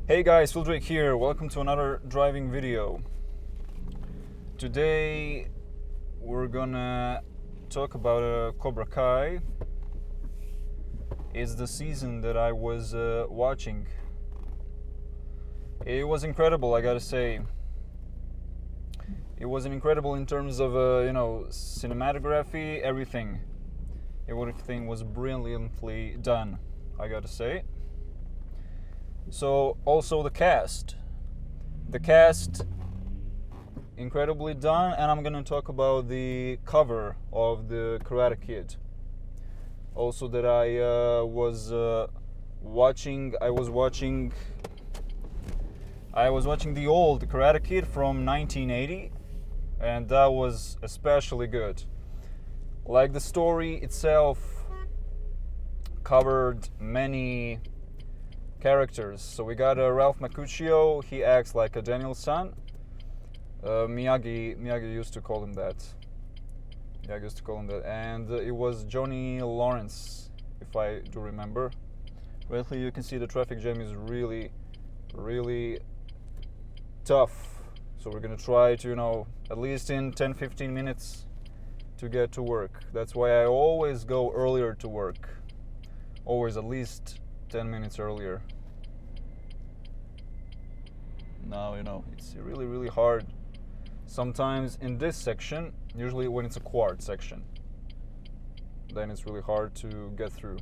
Hey guys, Phil here. Welcome to another driving video. Today we're gonna talk about Cobra Kai. It's the season that I was watching. It was incredible, I gotta say. It was incredible in terms of cinematography, everything. Everything was brilliantly done, I gotta say. So also the cast incredibly done, and I'm gonna talk about the cover of the Karate Kid. Also that I was watching the old Karate Kid from 1980, and that was especially good. Like, the story itself covered many characters. So we got Ralph Macchio. He acts like a Daniel's son. Miyagi used to call him that. And it was Johnny Lawrence, if I do remember. Well, here you can see the traffic jam is really, really tough. So we're gonna try to, at least in 10-15 minutes to get to work. That's why I always go earlier to work. Always at least 10 minutes earlier. Now, it's really, really hard sometimes in this section, usually when it's a quad section. Then it's really hard to get through.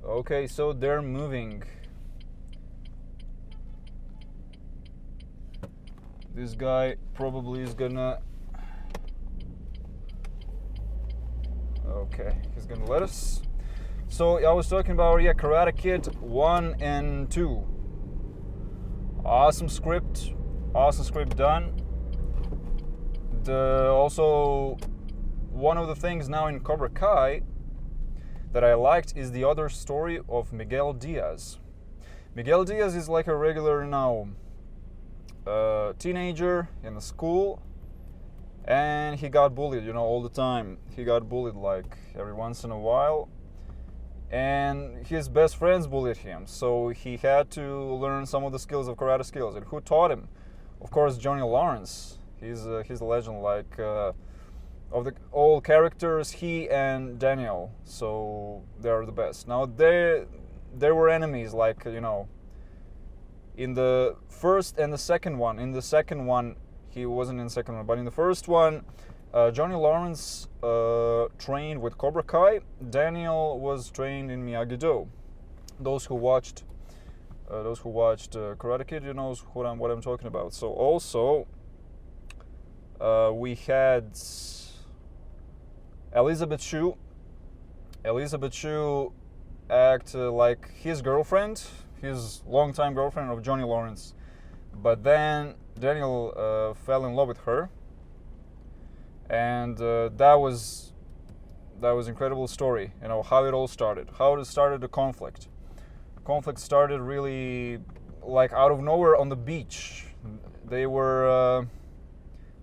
Okay, so they're moving. This guy probably is gonna... Okay, he's gonna let us. So I was talking about Karate Kid 1 and 2. Awesome script done. Also, one of the things now in Cobra Kai that I liked is the other story of Miguel Diaz. Miguel Diaz is like a regular now teenager in the school, and he got bullied, all the time. He got bullied like every once in a while. And his best friends bullied him, so he had to learn some of the karate skills. And who taught him? Of course, Johnny Lawrence. He's a legend, like of the old characters. He and Daniel, so they're the best. Now they were enemies, like in the first and the second one. In the second one, he wasn't in the second one, but in the first one, Johnny Lawrence trained with Cobra Kai. Daniel was trained in Miyagi-Do. Those who watched Karate Kid, knows what I'm talking about. So also we had Elizabeth Shue. Elizabeth Shue act like his girlfriend, his longtime girlfriend of Johnny Lawrence. But then Daniel fell in love with her. And that was incredible story. How it all started. How it started the conflict. Conflict started really like out of nowhere on the beach. They were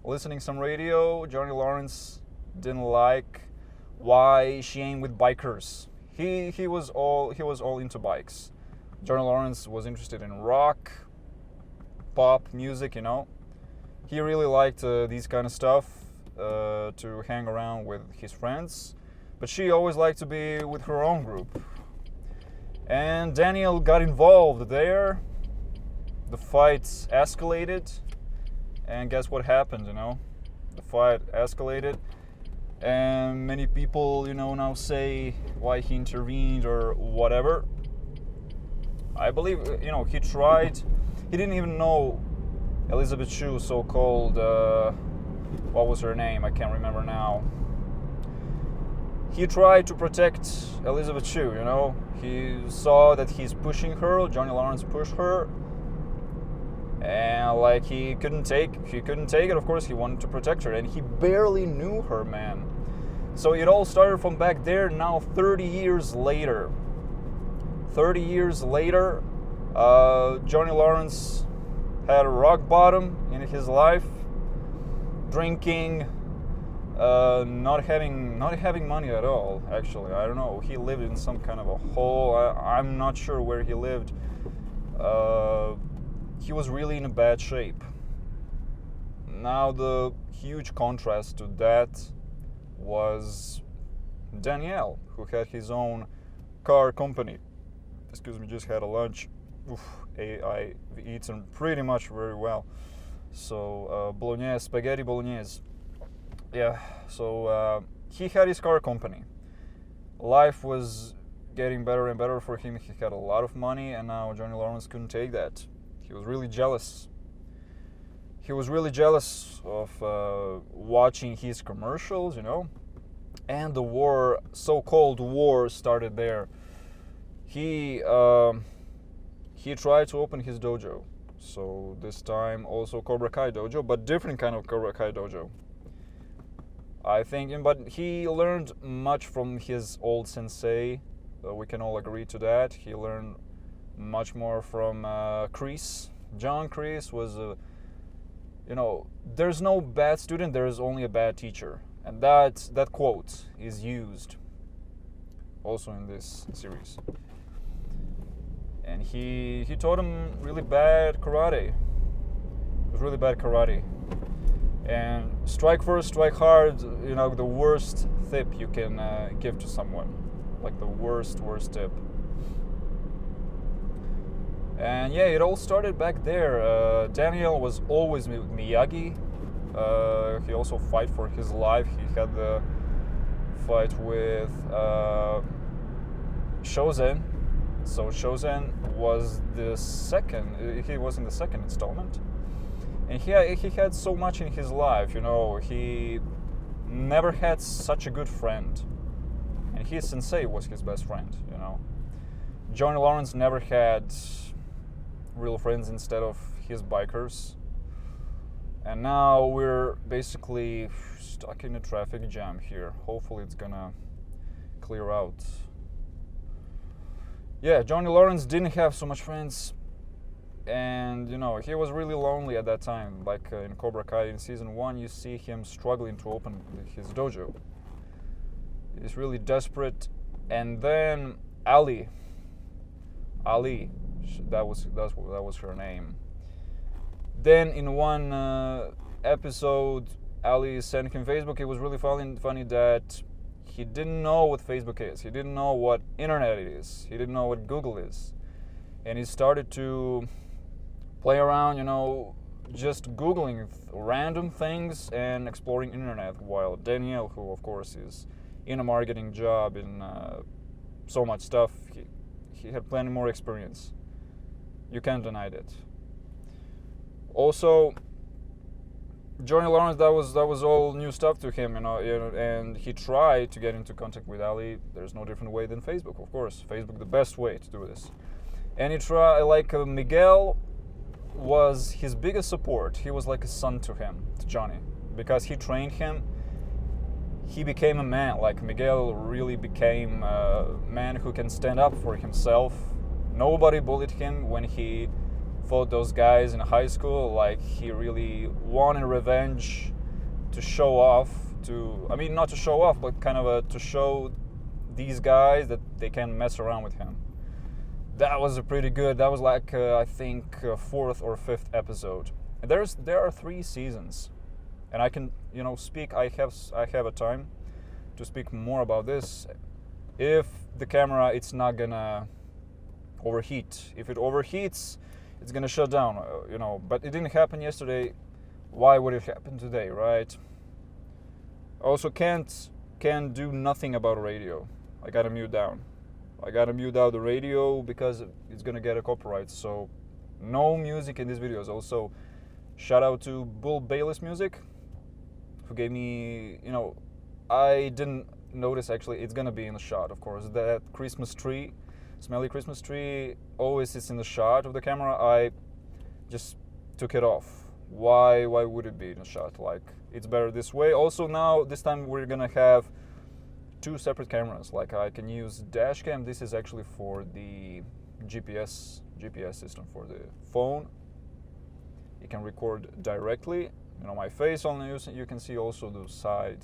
listening some radio. Johnny Lawrence didn't like why she aimed with bikers. He was all into bikes. Johnny Lawrence was interested in rock, pop music. He really liked these kind of stuff. To hang around with his friends, but she always liked to be with her own group. And Daniel got involved there. The fight escalated, and guess what happened? The fight escalated, and many people, now say why he intervened or whatever. I believe, he tried. He didn't even know Elizabeth Shue, so-called. What was her name? I can't remember now. He tried to protect Elizabeth Shue, He saw that he's pushing her. Johnny Lawrence pushed her. And like he couldn't take it. Of course, he wanted to protect her. And he barely knew her, man. So it all started from back there. Now 30 years later. Johnny Lawrence had a rock bottom in his life. Drinking, not having money at all. Actually, I don't know. He lived in some kind of a hole. I'm not sure where he lived. He was really in a bad shape. Now the huge contrast to that was Daniel, who had his own car company. Excuse me, just had a lunch. Oof, I've eaten pretty much very well. So bolognese, spaghetti bolognese. Yeah, so he had his car company. Life was getting better and better for him. He had a lot of money, and now Johnny Lawrence couldn't take that. He was really jealous. He was really jealous of watching his commercials, and the war, so-called war, started there. He tried to open his dojo. So this time also Cobra Kai dojo, but different kind of Cobra Kai dojo. I think, but he learned much from his old sensei. We can all agree to that. He learned much more from Kreese. John Kreese was there's no bad student, there is only a bad teacher. And that quote is used also in this series. And he taught him really bad karate. It was really bad karate. And strike first, strike hard, the worst tip you can give to someone. Like the worst tip. And yeah, it all started back there. Daniel was always with Miyagi. He also fight for his life. He had the fight with Shozen. So Shozen was the second. He was in the second installment, and he had so much in his life. He never had such a good friend, and his sensei was his best friend. Johnny Lawrence never had real friends instead of his bikers, and now we're basically stuck in a traffic jam here. Hopefully, it's gonna clear out. Yeah, Johnny Lawrence didn't have so much friends, and he was really lonely at that time. Like in Cobra Kai in season 1, you see him struggling to open his dojo. He's really desperate. And then Ali, that was her name. Then in one episode, Ali sent him Facebook. It was really funny that he didn't know what Facebook is. He didn't know what internet is. He didn't know what Google is. And he started to play around, just Googling random things and exploring internet, while Daniel, who of course is in a marketing job, in so much stuff, he had plenty more experience. You can't deny that. Also, Johnny Lawrence, that was all new stuff to him, and he tried to get into contact with Ali. There's no different way than Facebook, of course. Facebook, the best way to do this. And he tried, Miguel was his biggest support. He was like a son to him, to Johnny, because he trained him. He became a man. Like Miguel really became a man who can stand up for himself. Nobody bullied him when he fought those guys in high school. Like, he really wanted revenge to show off, not to show off, but kind of to show these guys that they can mess around with him. That was pretty good. That was like I think 4th or 5th episode. And there are 3 seasons, and I can speak. I have a time to speak more about this. If the camera, it's not gonna overheat. If it overheats, it's gonna shut down. But it didn't happen yesterday. Why would it happen today, right? Also, can't do nothing about radio. I gotta mute down. I gotta mute out the radio because it's gonna get a copyright. So no music in these videos. Also, shout out to Bull Bayless Music, who gave me, I didn't notice actually, it's gonna be in the shot, of course. That Christmas tree, smelly Christmas tree, always sits in the shot of the camera. I just took it off. Why would it be in a shot? Like, it's better this way. Also now, this time we're gonna have 2 separate cameras. Like, I can use dash cam. This is actually for the GPS system for the phone. You can record directly my face only. You can see also the side,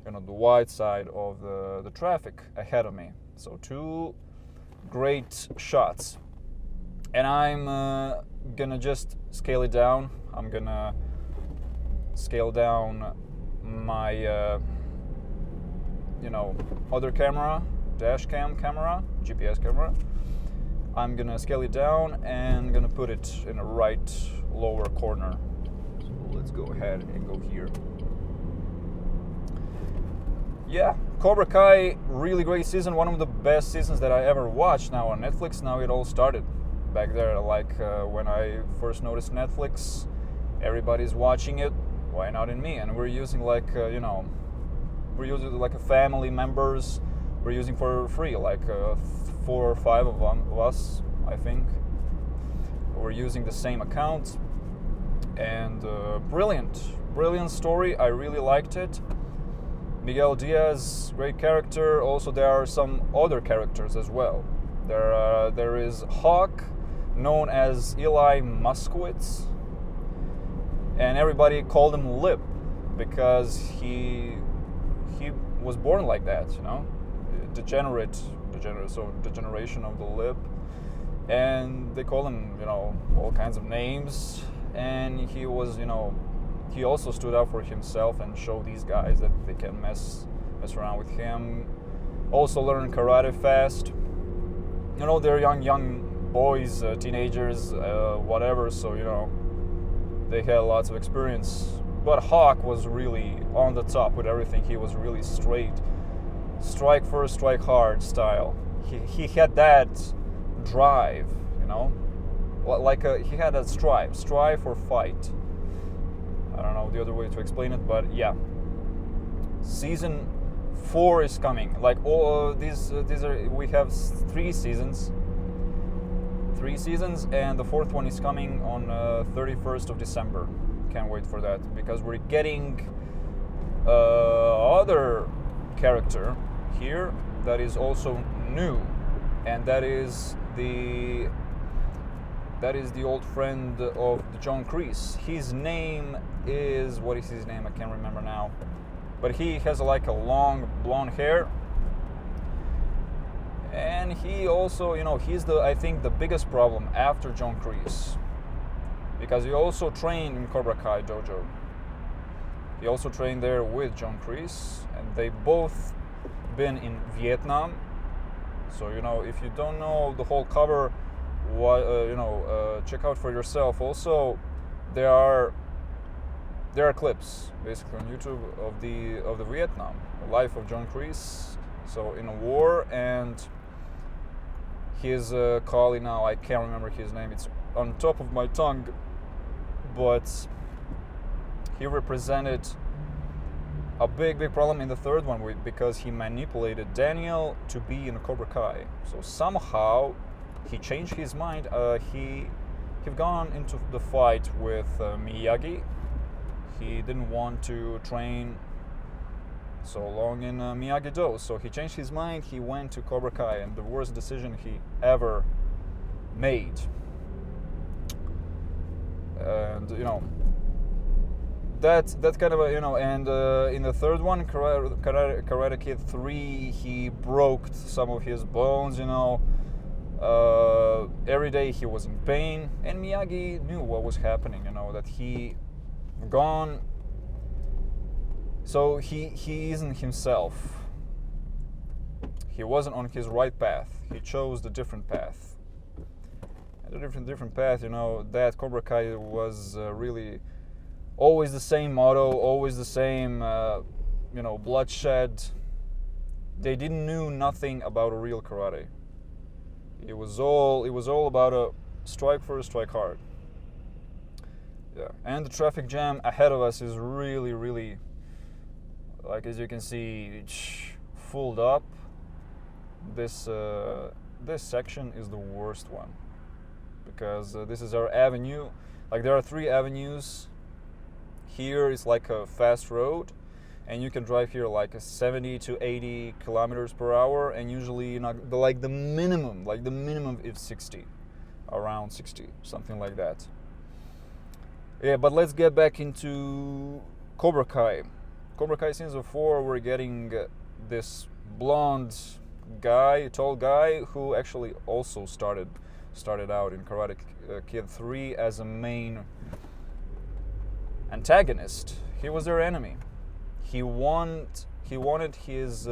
the wide side of the traffic ahead of me. So two great shots. And I'm gonna just scale it down. I'm gonna scale down my other camera, dash cam camera, GPS camera. I'm gonna scale it down and gonna put it in the right lower corner. So let's go ahead and go here. Yeah, Cobra Kai, really great season. One of the best seasons that I ever watched now on Netflix. Now it all started back there, like when I first noticed Netflix, everybody's watching it. Why not in me? And we're using like we're using like a family members. We're using for free, like 4 or 5 of us, I think. We're using the same account, and brilliant story. I really liked it. Miguel Diaz, great character. Also, there are some other characters as well. There is Hawk, known as Eli Moskowitz, and everybody called him Lip because he was born like that, degeneration of the lip, and they call him all kinds of names. And he was he also stood up for himself and showed these guys that they can mess around with him. Also learn karate fast. They're young boys, teenagers, whatever, so they had lots of experience. But Hawk was really on the top with everything. He was really straight, strike first, strike hard style. He had that drive, like he had that strive for fight. I don't know the other way to explain it, but yeah. Season 4 is coming. Like all these are, we have 3 seasons, and the 4th one is coming on 31st of December. Can't wait for that, because we're getting other character here that is also new, and that is the old friend of John Kreese. His name is, what is his name? I can't remember now, but he has like a long blonde hair, and he also, he's I think the biggest problem after John Kreese, because he also trained in Cobra Kai dojo. He also trained there with John Kreese, and they both been in Vietnam. So if you don't know the whole cover, check out for yourself. Also, there are clips basically on YouTube of the Vietnam, the life of John Kreese. So in a war, and his colleague, now I can't remember his name. It's on top of my tongue, but he represented a big problem in the 3rd one because he manipulated Daniel to be in Cobra Kai. So somehow he changed his mind. He gone into the fight with Miyagi. He didn't want to train so long in Miyagi-Do, so he changed his mind. He went to Cobra Kai, and the worst decision he ever made. And that's kind of and in the 3rd one, Karate Kid 3, he broke some of his bones. Every day he was in pain, and Miyagi knew what was happening. That he gone. So he isn't himself. He wasn't on his right path. He chose the different path. And the different path, that Cobra Kai was really always the same motto, always the same, bloodshed. They didn't knew nothing about a real karate. It was all about a strike first, strike hard. Yeah, and the traffic jam ahead of us is really, really, like as you can see, filled up. This section is the worst one, because this is our avenue. Like there are 3 avenues. Here is like a fast road, and you can drive here like 70 to 80 kilometers per hour, and usually the minimum is 60, around 60, something like that. Yeah, but let's get back into Cobra Kai. Cobra Kai season 4, we're getting this blonde guy, tall guy, who actually also started out in Karate Kid 3 as a main antagonist. He was their enemy. He wanted his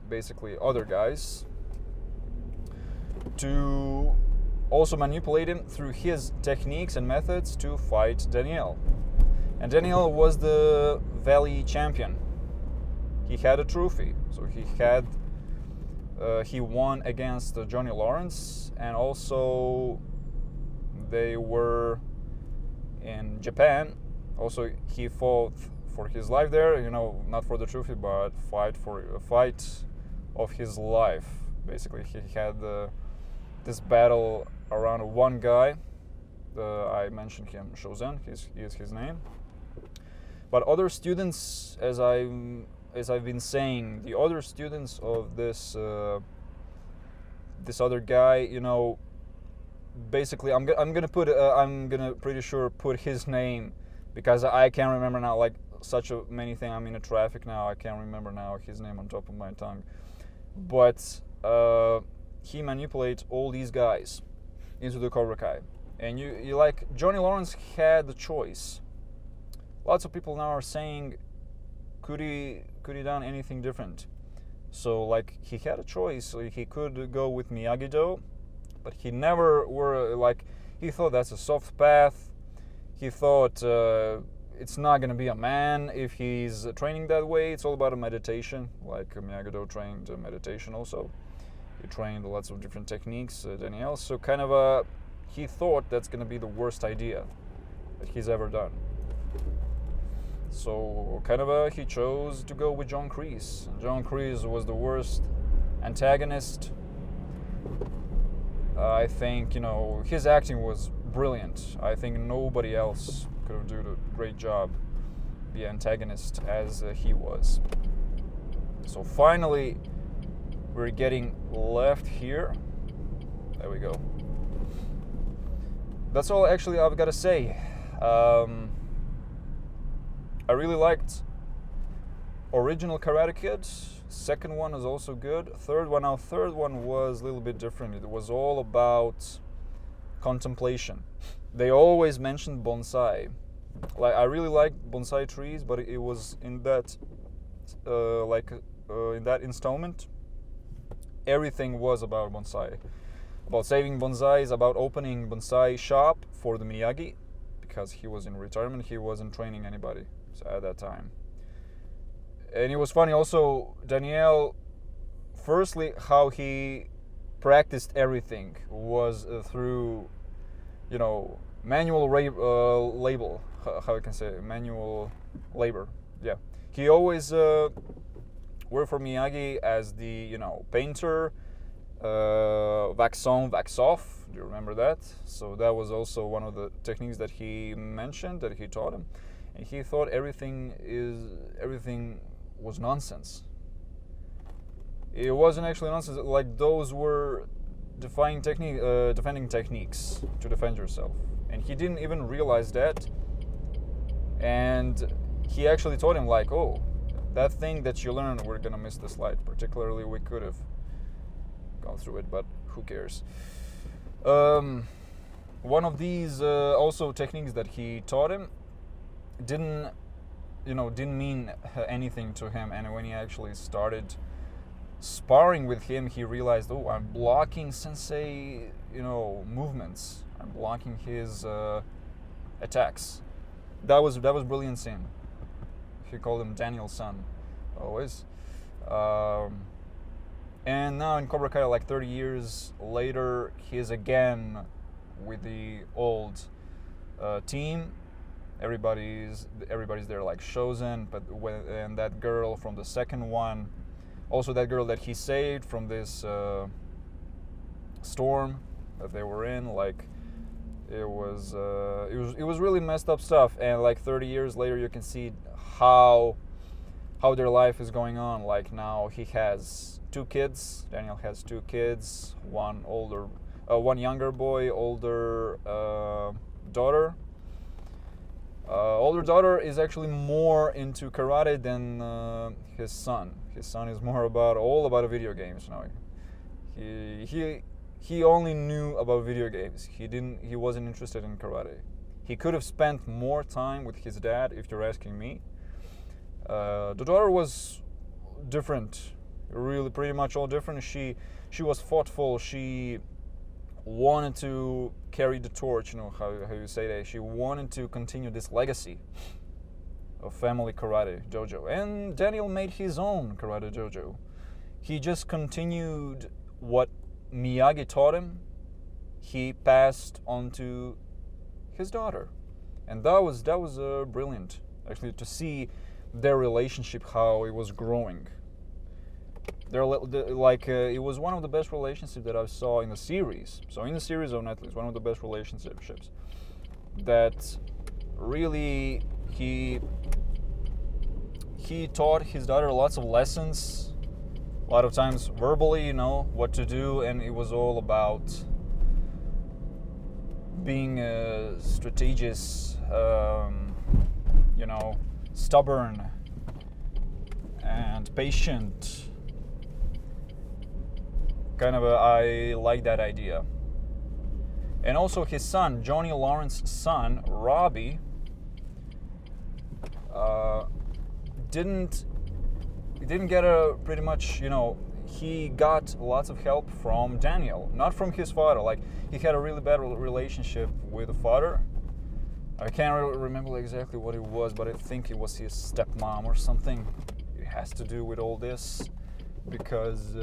basically other guys to also manipulate him through his techniques and methods to fight Daniel. And Daniel was the Valley champion. He had a trophy, so he won against Johnny Lawrence, and also they were in Japan. Also, he fought for his life there. Not for the trophy, but fight of his life. Basically, he had this battle around one guy. I mentioned him, Shozen. Is his name. But other students, as I've been saying, the other students of this other guy, basically, I'm gonna pretty sure put his name, because I can't remember now. Like such many things. I'm in a traffic now. I can't remember now his name on top of my tongue. But he manipulates all these guys into the Cobra Kai, and you like Johnny Lawrence had the choice. Lots of people now are saying, could he done anything different? So like he had a choice. So he could go with Miyagi-Do, but he never he thought that's a soft path. He thought it's not going to be a man if he's training that way. It's all about a meditation, like Miyagi-Do trained meditation also. He trained lots of different techniques, Daniel. So kind of he thought that's going to be the worst idea that he's ever done. So kind of he chose to go with John Kreese. John Kreese was the worst antagonist. I think, his acting was brilliant. I think nobody else could have done a great job, the antagonist, as he was. So finally, we're getting left here. There we go. That's all actually I've got to say. I really liked original Karate Kid. Second one is also good. Third one was a little bit different. It was all about contemplation. They always mentioned bonsai. Like I really liked bonsai trees, but it was in that in that installment, everything was about bonsai. About saving bonsais, about opening bonsai shop for the Miyagi, because he was in retirement, he wasn't training anybody at that time. And it was funny also, Daniel, firstly, how he practiced everything was through, manual labor. How I can say it? Manual labor. Yeah, he always worked for Miyagi as the painter, wax on, wax off. Do you remember that? So that was also one of the techniques that he mentioned, that he taught him, and he thought everything was nonsense. It wasn't actually nonsense. Like those were defending techniques to defend yourself, and he didn't even realize that. And he actually told him like, "Oh, that thing that you learned, we're gonna miss the slide. Particularly, we could have gone through it, but who cares?" One of these also techniques that he taught him didn't mean anything to him, and when he actually started sparring with him, he realized, oh, I'm blocking Sensei, movements. I'm blocking his attacks. That was brilliant scene. He called him Daniel's son, always. And now in Cobra Kai, like 30 years later, he's again with the old team. Everybody's there, like Shozen, and that girl from the second one, also that girl that he saved from this storm that they were in. Like it was really messed up stuff. And like 30 years later, you can see how their life is going on. Like now he has 2 kids. Daniel has 2 kids. One older, one younger boy, older daughter. Older daughter is actually more into karate than his son. His son is more all about video games now. He only knew about video games. He wasn't interested in karate. He could have spent more time with his dad, if you're asking me. The daughter was different, really pretty much all different. She was thoughtful. She wanted to carry the torch, how you say that. She wanted to continue this legacy of family karate dojo. And Daniel made his own karate dojo. He just continued what Miyagi taught him. He passed on to his daughter, and that was brilliant, actually, to see their relationship, how it was growing. It was one of the best relationships that I saw in the series. So in the series of Netflix, one of the best relationships that really he taught his daughter lots of lessons, a lot of times verbally, what to do, and it was all about being strategic, stubborn and patient. I like that idea. And also his son, Johnny Lawrence's son, Robbie, didn't get pretty much, he got lots of help from Daniel, not from his father. Like, he had a really bad relationship with the father. I can't remember exactly what it was, but I think it was his stepmom or something. It has to do with all this, because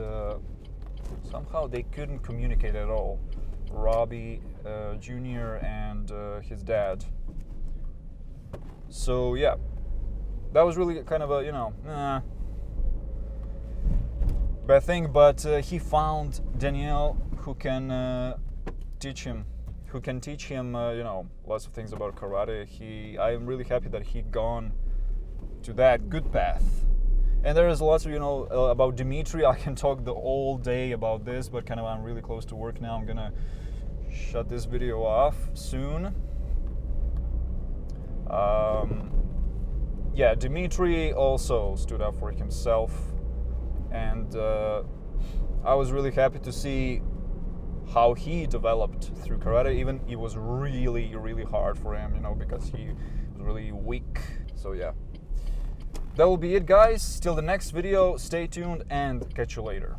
somehow they couldn't communicate at all. Robbie Jr. and his dad. So yeah, that was really kind of a, bad thing, but he found Danielle who can teach him lots of things about karate. I am really happy that he gone to that good path. And there is lots of about Dimitri. I can talk the whole day about this, but I'm really close to work now. I'm gonna shut this video off soon. Yeah, Dimitri also stood up for himself, and I was really happy to see how he developed through karate. Even it was really, really hard for him, because he was really weak. So yeah, that will be it, guys. Till the next video, stay tuned and catch you later.